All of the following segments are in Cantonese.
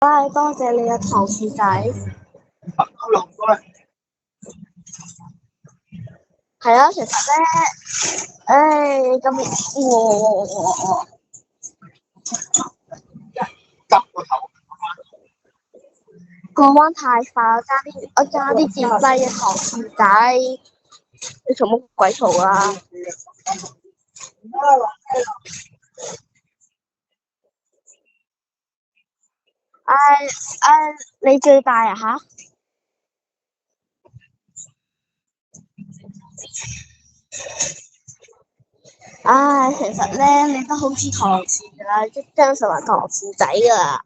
唉，多謝你嘅糖薯仔。係啊，其實咧，咁我過彎太快，我加啲漸劑嘅糖薯仔，你做乜鬼嘈啊？唉唉，你最大啊吓？唉，其實咧，你都好似糖薯噶啦，即將成為糖薯仔噶啦。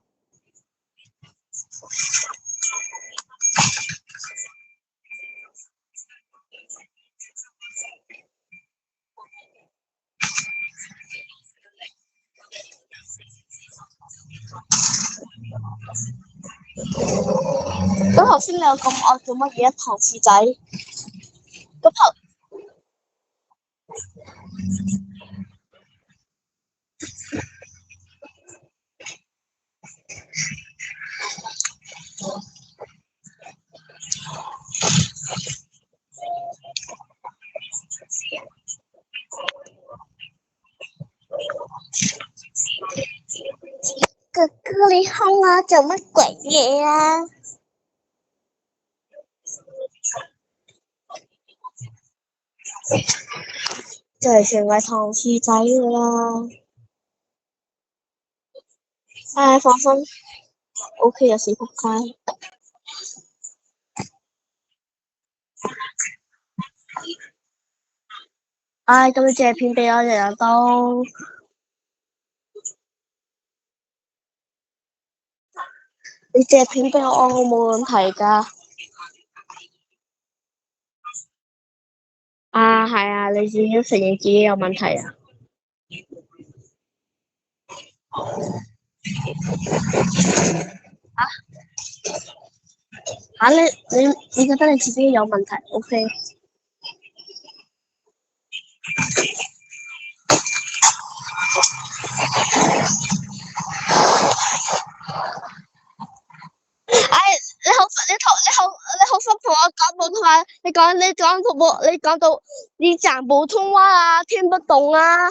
咁頭先你有咁惡做乜嘢糖薯仔？咁頭哥哥你好啊，做乜鬼嘢啊？就係成為糖薯仔噶啦。唉，放心，OK 啊，死仆街。唉，咁你借片俾我日日都，你借片俾我冇問題噶。啊，係啊，你自己都承認自己有問題啊。你覺得你自己有問題？OK。唉，你好辛苦啊，講普通話，你講普通話啊，聽不懂啊。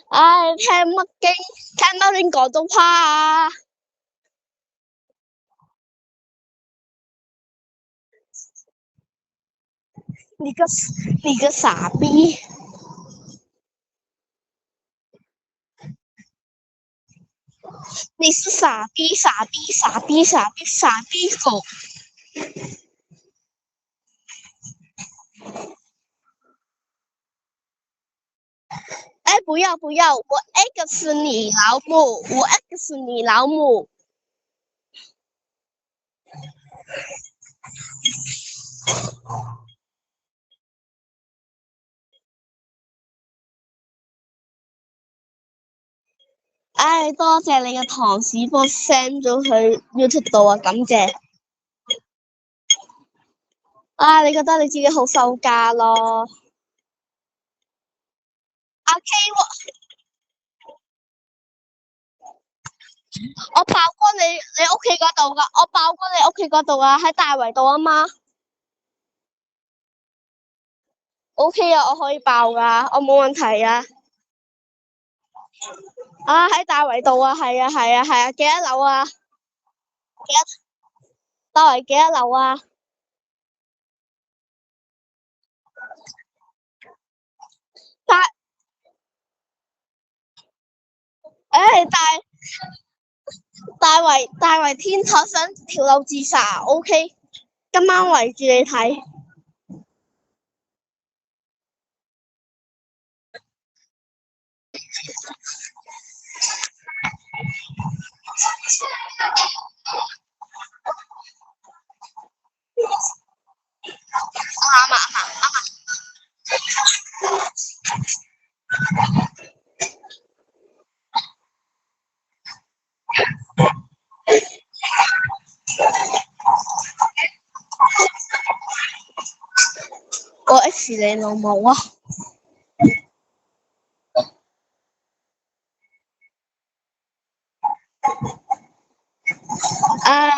唉，聽乜經？聽乜亂廣東話啊？你個你個傻逼！你是傻逼傻逼傻逼傻逼傻逼狗！哎，不要不要，我 X 你老母，我 X 你老母！唉，多謝你嘅糖屎幫我 send 咗去 YouTube 度啊，感謝。啊，你覺得你自己好羞家咯？阿 K，我爆過你屋企嗰度噶，我爆過你屋企嗰度啊，喺大圍度啊嘛。OK 啊，我可以爆噶，我冇問題啊。啊，喺大圍度啊，係啊係啊係啊，幾多樓啊？大圍幾多樓啊？大誒大圍天台想跳樓自殺，OK，今晚圍住你睇。啱啊啱啊，我 X 你老母啊！呃，